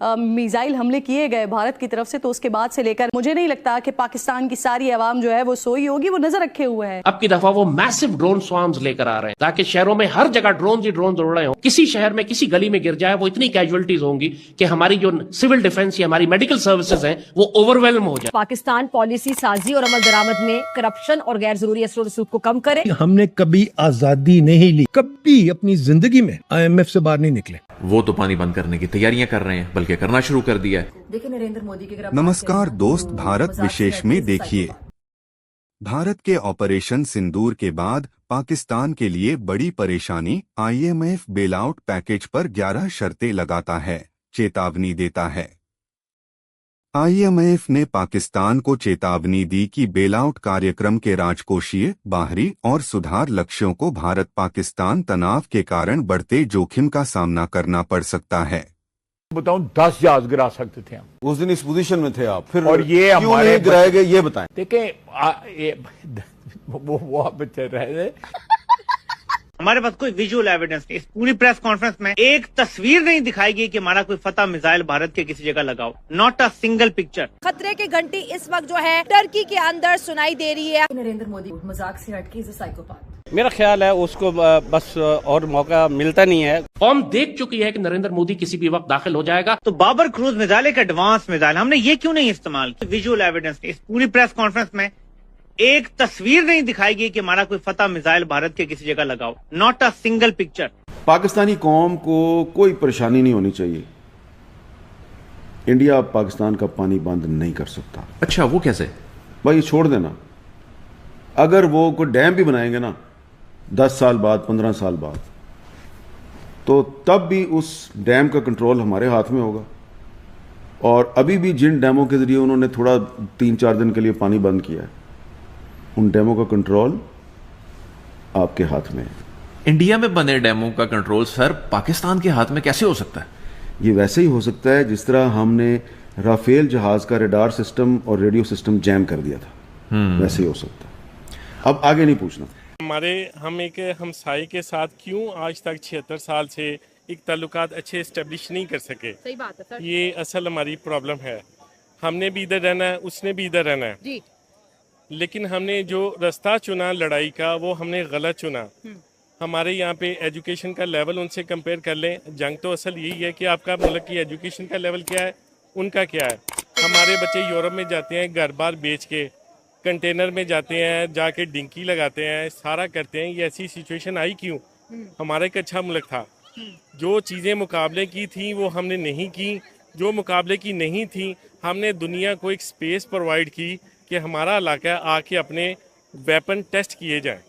Missile हमले किए गए भारत की तरफ से, तो उसके बाद से लेकर मुझे नहीं लगता कि पाकिस्तान की सारी आवाम जो है वो सोई होगी, वो नजर रखे हुए है। अब की दफा वो मैसिव ड्रोन स्वार्म्स लेकर आ रहे हैं ताकि शहरों में हर जगह ड्रोन ही ड्रोन उड़ रहे हो। किसी शहर में किसी गली में गिर जाए वो इतनी कैजुअलिटीज होंगी कि हमारी जो सिविल डिफेंस या हमारी मेडिकल सर्विसेज हैं वो ओवरवेलम हो जाए। पाकिस्तान पॉलिसी साजी और अमल दरामद में करप्शन और गैर जरूरी असर रसूख को कम करे। हमने कभी आजादी नहीं ली, कभी अपनी जिंदगी में IMF से बाहर नहीं निकले। वो तो पानी बंद करने की तैयारियां कर रहे हैं, बल्कि करना शुरू कर दिया है। देखिए नरेंद्र मोदी के नमस्कार दोस्त, भारत विशेष में देखिए। भारत के ऑपरेशन सिंदूर के बाद पाकिस्तान के लिए बड़ी परेशानी। IMF बेलआउट पैकेज पर 11 शर्तें लगाता है, चेतावनी देता है। IMF ने पाकिस्तान को चेतावनी दी कि बेलआउट कार्यक्रम के राजकोषीय, बाहरी और सुधार लक्ष्यों को भारत पाकिस्तान तनाव के कारण बढ़ते जोखिम का सामना करना पड़ सकता है। बताऊं 10 जहाज गिरा सकते थे हम। उस दिन इस पोजीशन में थे आप, फिर और ये क्यों नहीं गिराए गए ये बताएं। देखें वो आप बच्चे रहे हमारे पास कोई विजुअल एविडेंस नहीं। इस पूरी प्रेस कॉन्फ्रेंस में एक तस्वीर नहीं दिखाई गई कि हमारा कोई फतह मिसाइल भारत के किसी जगह लगाओ। Not a single picture. खतरे की घंटी इस वक्त जो है टर्की के अंदर सुनाई दे रही है। नरेंद्र मोदी मजाक से हटके इज अ साइकोपैथ। मेरा ख्याल है उसको बस और मौका मिलता नहीं है। कौम देख चुकी है कि नरेंद्र मोदी किसी भी वक्त दाखिल हो जाएगा। तो बाबर क्रूज मिसाइल एक एडवांस मिसाइल, हमने ये क्यों नहीं इस्तेमाल किया? Visual evidence. इस पूरी प्रेस कॉन्फ्रेंस में एक तस्वीर नहीं दिखाई गई कि हमारा कोई फतह मिसाइल भारत के किसी जगह लगाओ। Not a single picture. Pakistani कौम को कोई परेशानी नहीं होनी चाहिए। इंडिया पाकिस्तान का पानी बंद नहीं कर सकता। अच्छा, वो कैसे? भाई छोड़ देना। अगर वो कोई डैम भी बनाएंगे ना 10 साल बाद, 15 साल बाद, तो तब भी उस डैम का कंट्रोल हमारे हाथ में होगा। और अभी भी जिन डैमों के जरिए उन्होंने थोड़ा 3-4 दिन के लिए पानी बंद किया है, उन डैमों का कंट्रोल आपके हाथ में है। इंडिया में बने डैमों का कंट्रोल सर पाकिस्तान के हाथ में कैसे हो सकता है? ये वैसे ही हो सकता है जिस तरह हमने राफेल जहाज का रडार सिस्टम और रेडियो सिस्टम जैम कर दिया था, वैसे ही हो सकता है। अब आगे नहीं पूछना। हम एक हमसाये के साथ क्यों आज तक 76 साल से एक ताल्लुकात अच्छे इस्टेब्लिश नहीं कर सके? सही बात है सर। ये असल हमारी प्रॉब्लम है। हमने भी इधर रहना है, उसने भी इधर रहना है जी। लेकिन हमने जो रास्ता चुना लड़ाई का, वो हमने गलत चुना। हमारे यहाँ पे एजुकेशन का लेवल उनसे कंपेयर कर लें। जंग तो असल यही है कि आपका मुल्क की एजुकेशन का लेवल क्या है, उनका क्या है। हमारे बच्चे यूरोप में जाते हैं घर बार बेच के, कंटेनर में जाते हैं, जाके डिंकी लगाते हैं, सारा करते हैं। ये ऐसी सिचुएशन आई क्यों? हमारा एक अच्छा मुल्क था। जो चीज़ें मुकाबले की थी वो हमने नहीं की। जो मुकाबले की नहीं थी, हमने दुनिया को एक स्पेस प्रोवाइड की कि हमारा इलाका आके अपने वेपन टेस्ट किए जाएं।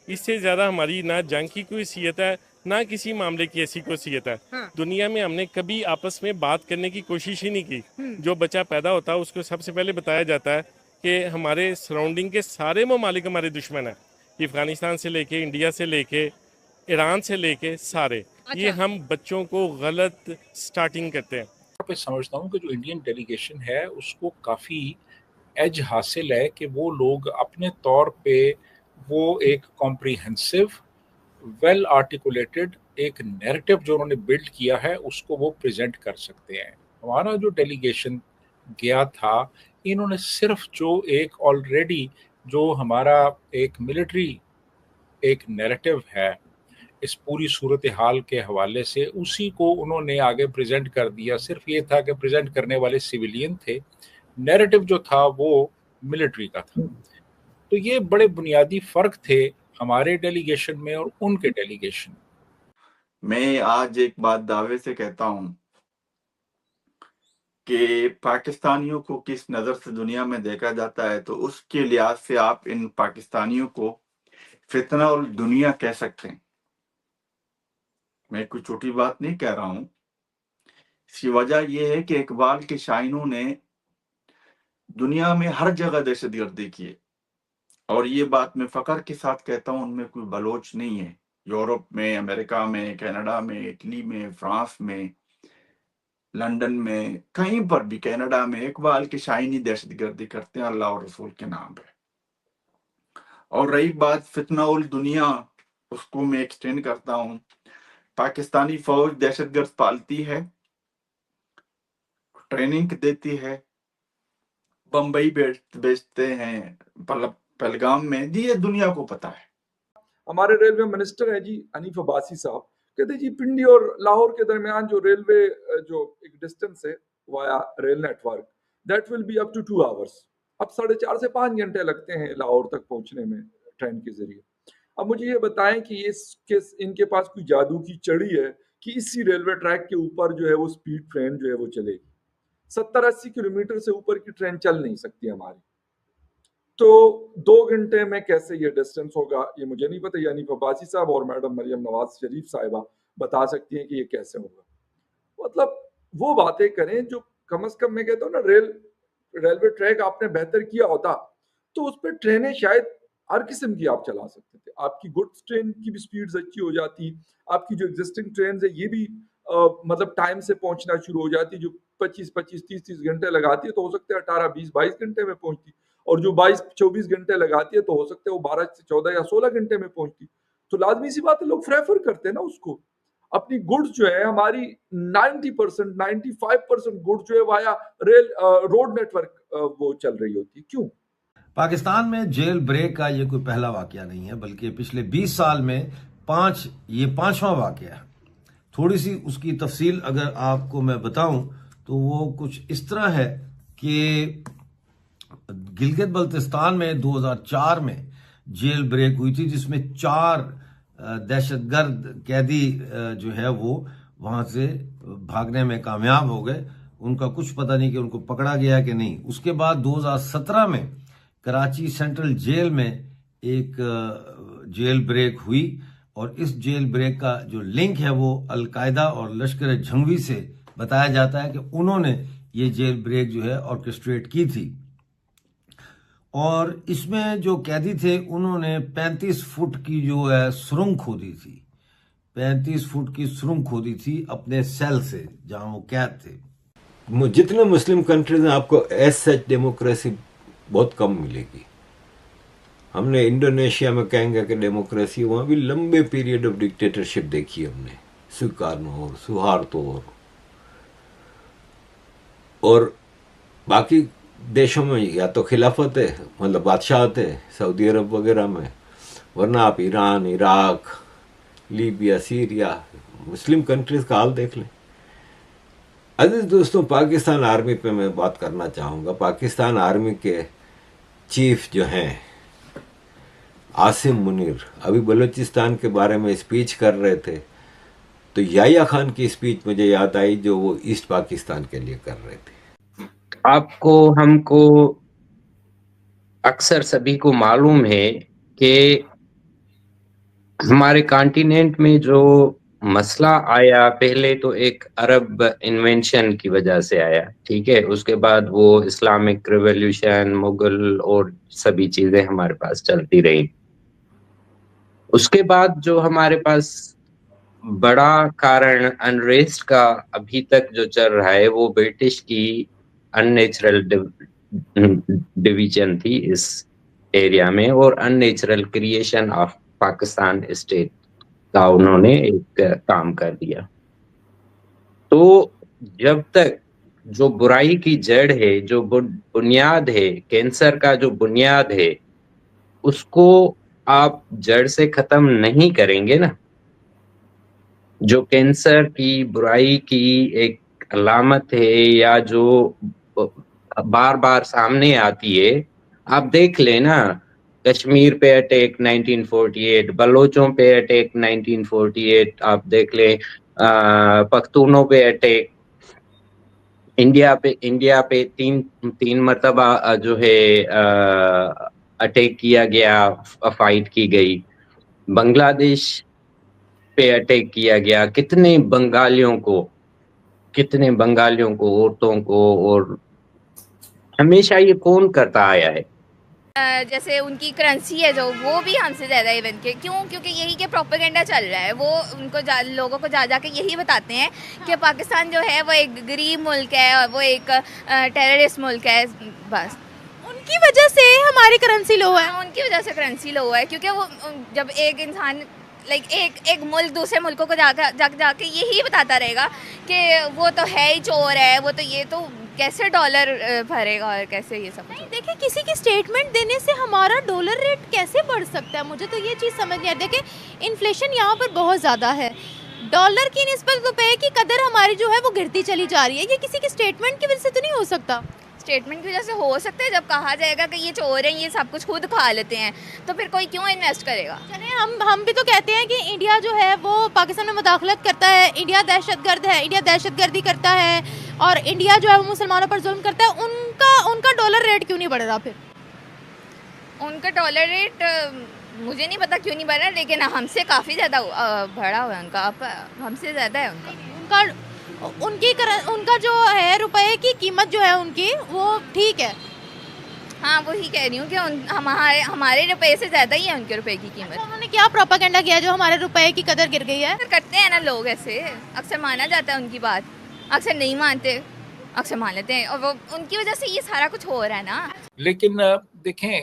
इससे ज़्यादा हमारी ना जंग की कोई हैसियत है, ना किसी मामले की ऐसी कोई हैसियत है। हाँ। दुनिया में हमने कभी आपस में बात करने की कोशिश ही नहीं की। जो बच्चा पैदा होता है उसको सबसे पहले बताया जाता है कि हमारे सराउंडिंग के सारे ममालिक हमारे दुश्मन हैं। अफगानिस्तान से लेके, इंडिया से लेके, ईरान से लेके सारे। अच्छा। ये हम बच्चों को गलत स्टार्टिंग करते हैं। मैं समझता हूँ कि जो इंडियन डेलीगेशन है उसको काफ़ी एज हासिल है कि वो लोग अपने तौर पे वो एक कॉम्प्रिहेंसिव, वेल आर्टिकुलेटेड एक नैरेटिव जो उन्होंने बिल्ड किया है उसको वो प्रेजेंट कर सकते हैं। हमारा जो डेलीगेशन गया था, इन्होंने सिर्फ जो एक ऑलरेडी जो हमारा एक मिलिट्री एक नैरेटिव है इस पूरी सूरत हाल के हवाले से, उसी को उन्होंने आगे प्रेजेंट कर दिया। सिर्फ ये था कि प्रेजेंट करने वाले सिविलियन थे, नैरेटिव जो था वो मिलिट्री का था। तो ये बड़े बुनियादी फर्क थे हमारे डेलीगेशन में और उनके डेलीगेशन में। मैं आज एक बात दावे से कहता हूं कि पाकिस्तानियों को किस नज़र से दुनिया में देखा जाता है, तो उसके लिहाज से आप इन पाकिस्तानियों को फितना और दुनिया कह सकते हैं। मैं कोई छोटी बात नहीं कह रहा हूं। इसकी वजह यह है कि इकबाल के शायरों ने दुनिया में हर जगह दहशतगर्दी की है, और ये बात मैं फख्र के साथ कहता हूं, उनमें कोई बलोच नहीं है। यूरोप में, अमेरिका में, कनाडा में, इटली में, फ्रांस में, लंदन में, कहीं पर भी, कनाडा में इकबाल के शायरी दहशतगर्दी करते हैं अल्लाह और रसूल के नाम पे। और रही बात फितना उल दुनिया, उसको मैं एक्सटेंड करता हूं। पाकिस्तानी फौज दहशतगर्द पालती है, ट्रेनिंग देती है, बम्बई बेचते हैं, पहलगाम में, ये दुनिया को पता है। हमारे रेलवे मिनिस्टर हैं जी हनीफ अब्बासी साहब, कहते जी पिंडी और लाहौर के दरमियान जो रेलवे जो एक डिस्टेंस है via rail network, that will be up to 2 hours. अब 4.5 से 5 घंटे लगते हैं लाहौर तक पहुंचने में ट्रेन के जरिए। अब मुझे ये बताएं कि ये इनके पास कोई जादू की चड़ी है कि इसी रेलवे ट्रैक के ऊपर जो है वो स्पीड ट्रेन जो है वो चलेगी। 70-80 किलोमीटर से ऊपर की ट्रेन चल नहीं सकती हमारी, तो 2 घंटे में कैसे ये डिस्टेंस होगा ये मुझे नहीं पता। यानी अब्बासी साहब और मैडम मरियम नवाज शरीफ साहिबा बता सकती हैं कि ये कैसे होगा। मतलब वो बातें करें जो कम से कम, मैं कहता हूँ ना, रेलवे ट्रैक आपने बेहतर किया होता तो उस पर ट्रेनें शायद हर किस्म की आप चला सकते थे। आपकी गुड्स ट्रेन की भी स्पीड्स अच्छी हो जाती, आपकी जो एग्जिस्टिंग ट्रेन है ये भी मतलब टाइम से पहुंचना शुरू हो जाती। जो 25-25, 30-30 घंटे लगाती है तो हो सकता है 18, 20, 22 घंटे में पहुंचती, और जो 22-24 घंटे लगाती है तो हो सकता है वो 12 से 14 या 16 घंटे में पहुंचती। तो लाजमी सी बात है लोग प्रेफर करते हैं ना उसको। अपनी गुड्स जो है हमारी 90%, 95% गुड्स जो है वाया रेल रोड नेटवर्क वो चल रही होती है। क्यों? पाकिस्तान में जेल ब्रेक का ये कोई पहला वाकया नहीं है, बल्कि पिछले 20 साल में ये 5वां वाकया है। थोड़ी सी उसकी तफसील अगर आपको मैं बताऊं तो वो कुछ इस तरह है कि गिलगित बल्तिस्तान में 2004 में जेल ब्रेक हुई थी, जिसमें 4 दहशतगर्द कैदी जो है वो वहां से भागने में कामयाब हो गए। उनका कुछ पता नहीं कि उनको पकड़ा गया कि नहीं। उसके बाद 2017 में कराची सेंट्रल जेल में एक जेल ब्रेक हुई, और इस जेल ब्रेक का जो लिंक है वो अलकायदा और लश्कर जंगवी से बताया जाता है कि उन्होंने ये जेल ब्रेक जो है ऑर्केस्ट्रेट की थी। और इसमें जो कैदी थे उन्होंने 35 फुट की जो है सुरंग खोदी थी, 35 फुट की सुरंग खोदी थी अपने सेल से जहां वो कैद थे। जितने मुस्लिम कंट्रीज हैं आपको एज सच डेमोक्रेसी बहुत कम मिलेगी। हमने इंडोनेशिया में कहेंगे कि डेमोक्रेसी, वहाँ भी लंबे पीरियड ऑफ डिक्टेटरशिप देखी हमने, सुकार्नो और सुहार्तो और बाकी देशों में या तो खिलाफत है, मतलब बादशाहत है, सऊदी अरब वगैरह में, वरना आप Iran, Iraq, Libya, Syria, Muslim countries का हाल देख लें। अजीज दोस्तों, पाकिस्तान आर्मी पे मैं बात करना चाहूँगा। पाकिस्तान आर्मी के चीफ जो हैं आसिम मुनीर अभी बलूचिस्तान के बारे में स्पीच कर रहे थे, तो याह्या खान की स्पीच मुझे याद आई जो वो ईस्ट पाकिस्तान के लिए कर रहे थे। आपको हमको अक्सर सभी को मालूम है कि हमारे कॉन्टिनेंट में जो मसला आया, पहले तो एक अरब इन्वेंशन की वजह से आया, ठीक है। उसके बाद वो इस्लामिक रिवॉल्यूशन, मुगल और सभी चीजें हमारे पास चलती रही। उसके बाद जो हमारे पास बड़ा कारण अनरेस्ट का अभी तक जो चल रहा है वो ब्रिटिश की अननेचुरल डिवीजन थी इस एरिया में, और unnatural creation of Pakistan state का उन्होंने एक काम कर दिया। तो जब तक जो बुराई की जड़ है, जो बुनियाद है, कैंसर का जो बुनियाद है, उसको आप जड़ से खत्म नहीं करेंगे ना। जो कैंसर की बुराई की एक अलामत है या जो बार बार सामने आती है, आप देख लेना, कश्मीर पे अटैक 1948, बलोचों पे अटैक 1948, आप देख ले, पख्तूनों पे अटैक, इंडिया पे तीन मरतबा जो है अटैक किया गया, फाइट की गई, बांग्लादेश पे अटैक किया गया, कितने बंगालियों को, औरतों को, और हमेशा ये कौन करता आया है। जैसे उनकी करेंसी है जो, वो भी हमसे ज़्यादा इवन के, क्यों? क्योंकि यही के प्रोपेगेंडा चल रहा है। वो उनको लोगों को जा के यही बताते हैं कि पाकिस्तान जो है वो एक गरीब मुल्क है और वो एक टेररिस्ट मुल्क है। बस उनकी वजह से हमारी करेंसी लो है। उनकी वजह से करेंसी लो है, क्योंकि वो जब एक इंसान लाइक एक मुल्क दूसरे मुल्कों को जाके यही बताता रहेगा कि वो तो है ही चोर है, वो तो ये तो कैसे डॉलर भरेगा और कैसे ये सब। देखिए किसी की स्टेटमेंट देने से हमारा डॉलर रेट कैसे बढ़ सकता है, मुझे तो ये चीज़ समझ नहीं आती। देखिए इन्फ्लेशन यहाँ पर बहुत ज़्यादा है, डॉलर की निस्बत रुपए की कदर हमारी जो है वो गिरती चली जा रही है। ये किसी की स्टेटमेंट की वजह से तो नहीं हो सकता। स्टेटमेंट की वजह से हो सकता है, जब कहा जाएगा कि ये चोर हैं, ये सब कुछ खुद खा लेते हैं, तो फिर कोई क्यों इन्वेस्ट करेगा। चलिए हम भी तो कहते हैं कि इंडिया जो है वो पाकिस्तान में मुदाखलत करता है, इंडिया दहशतगर्द है, इंडिया दहशतगर्दी करता है और इंडिया जो है वो मुसलमानों पर जुल्म करता है। उनका डॉलर रेट क्यों नहीं बढ़ रहा? फिर उनका डॉलर रेट मुझे नहीं पता क्यों नहीं बढ़ रहा, लेकिन हमसे काफ़ी ज़्यादा बढ़ा हुआ है उनका, हमसे ज़्यादा है उनका जो है रुपए की कीमत जो है उनकी वो ठीक है। हाँ वही कह रही हूँ कि हमारे रुपए से ज़्यादा ही है उनके रुपए की कीमत। उन्होंने क्या प्रोपेगेंडा किया जो हमारे रुपए की कदर गिर गई है? करते हैं ना लोग, ऐसे अक्सर माना जाता है उनकी बात, अक्सर नहीं मानते, अक्सर मान लेते हैं, और वो उनकी वजह से ये सारा कुछ हो रहा है ना। लेकिन देखें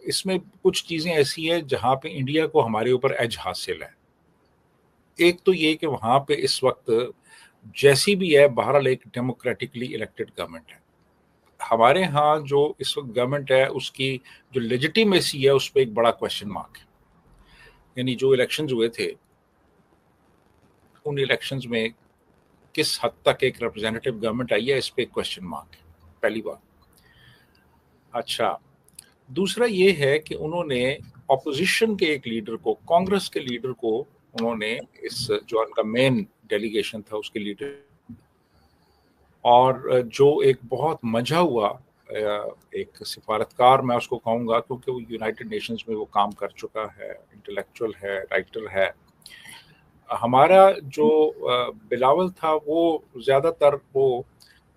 इसमें कुछ चीज़ें ऐसी है जहाँ पे इंडिया को हमारे ऊपर एज हासिल है। एक तो ये कि वहाँ पे इस वक्त जैसी भी है बहरहाल एक डेमोक्रेटिकली इलेक्टेड गवर्नमेंट है। हमारे यहाँ जो इस वक्त गवर्नमेंट है उसकी जो लेजिटिमेसी है उस पर एक बड़ा क्वेश्चन मार्क है। यानी जो इलेक्शंस हुए थे उन इलेक्शंस में किस हद तक एक रिप्रेजेंटेटिव गवर्नमेंट आई है, इस पे एक क्वेश्चन मार्क है, पहली बात। अच्छा, दूसरा ये है कि उन्होंने ऑपोजिशन के एक लीडर को, कांग्रेस के लीडर को उन्होंने इस जो उनका मेन डेलीगेशन था उसके लीडर, और जो एक बहुत मजा हुआ एक सिफारतकार मैं उसको कहूँगा क्योंकि वो यूनाइटेड नेशंस में वो काम कर चुका है, इंटेलेक्चुअल है, राइटर है। हमारा जो बिलावल था वो ज़्यादातर वो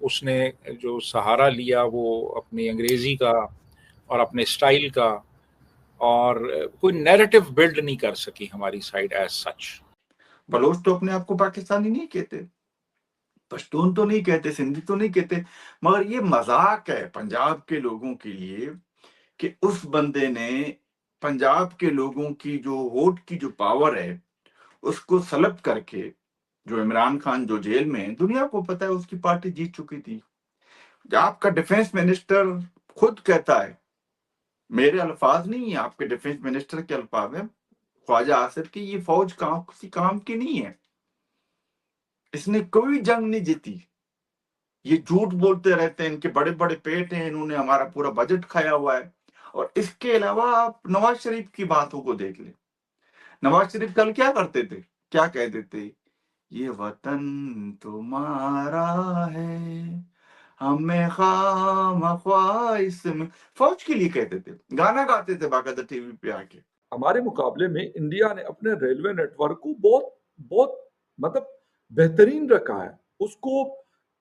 उसने जो सहारा लिया वो अपनी अंग्रेज़ी का और अपने स्टाइल का, और कोई नैरेटिव बिल्ड नहीं कर सकी हमारी साइड एज सच। बलोच तो अपने आप को पाकिस्तानी नहीं कहते, पश्तून तो नहीं कहते, सिंधी तो नहीं कहते, मगर ये मजाक है पंजाब के लोगों के लिए कि उस बंदे ने पंजाब के लोगों की जो वोट की जो पावर है उसको सलब करके, जो इमरान खान जो जेल में, दुनिया को पता है उसकी पार्टी जीत चुकी थी। आपका डिफेंस मिनिस्टर खुद कहता है, मेरे अल्फाज नहीं है, आपके डिफेंस मिनिस्टर के अल्फाज है, ख्वाजा आसिफ की, ये फौज किसी काम की नहीं है, इसने कोई जंग नहीं जीती, ये झूठ बोलते रहते हैं, इनके बड़े बड़े पेट हैं, इन्होंने हमारा पूरा बजट खाया हुआ है। और इसके अलावा आप नवाज शरीफ की बातों को देख ले, नवाज शरीफ कल क्या करते थे, क्या कहते थे, ये वतन तुम्हारा है, हमें खामख्वाह इसमें, फौज के लिए कहते थे, गाना गाते थे बाकायदा टीवी पे आके। हमारे मुकाबले में इंडिया ने अपने रेलवे नेटवर्क को बहुत बहुत मतलब बेहतरीन रखा है, उसको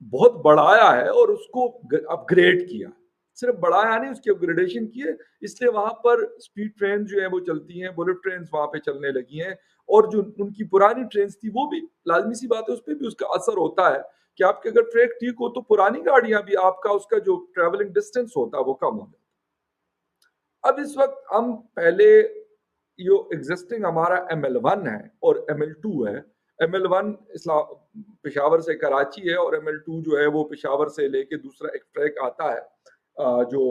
बहुत बढ़ाया है और उसको अपग्रेड किया, सिर्फ बढ़ाया नहीं, उसकी अपग्रेडेशन की है। इसलिए वहां पर स्पीड ट्रेन जो है वो चलती हैं, बुलेट ट्रेन वहां पे चलने लगी हैं, और जो उनकी पुरानी ट्रेन थी वो भी, लाजमी सी बात है, उस पर भी उसका असर होता है कि आपके अगर ट्रैक ठीक हो तो पुरानी गाड़ियां भी आपका उसका जो ट्रेवलिंग डिस्टेंस होता है वो कम हो जाता है। अब इस वक्त हम पहले जो एग्जिस्टिंग हमारा ML1 है और ML2 है, ML1 पेशावर से कराची है और ML2 जो है वो पेशावर से लेके दूसरा एक ट्रैक आता है जो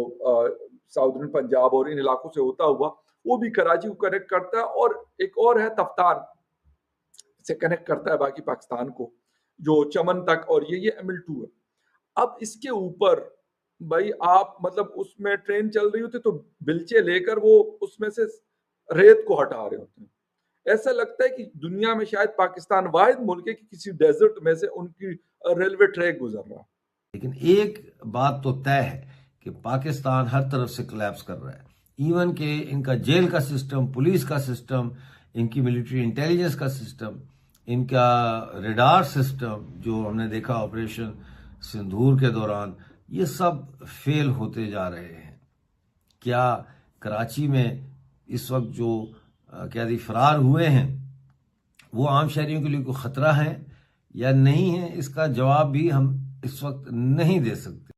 साउदर्न पंजाब और इन इलाकों से होता हुआ वो भी कराची को कनेक्ट करता है, और एक और है तफ्तान से कनेक्ट करता है बाकी पाकिस्तान को, जो चमन तक, और ये ML2 है। अब इसके ऊपर भाई आप मतलब उसमें ट्रेन चल रही होती तो बिल्चे लेकर वो उसमें से रेत को हटा रहे होते हैं, ऐसा लगता है कि दुनिया में शायद पाकिस्तान वाहिद मुल्क है कि किसी डेजर्ट में से उनकी रेलवे ट्रैक गुजर रहा है। लेकिन एक बात तो तय है कि पाकिस्तान हर तरफ से कोलैप्स कर रहा है, इवन के इनका जेल का सिस्टम, पुलिस का सिस्टम, इनकी मिलिट्री इंटेलिजेंस का सिस्टम, इनका रेडार सिस्टम जो हमने देखा ऑपरेशन सिंदूर के दौरान, ये सब फेल होते जा रहे हैं। क्या कराची में इस वक्त जो कैदी फरार हुए हैं वो आम शहरियों के लिए कोई खतरा है या नहीं है, इसका जवाब भी हम इस वक्त नहीं दे सकते।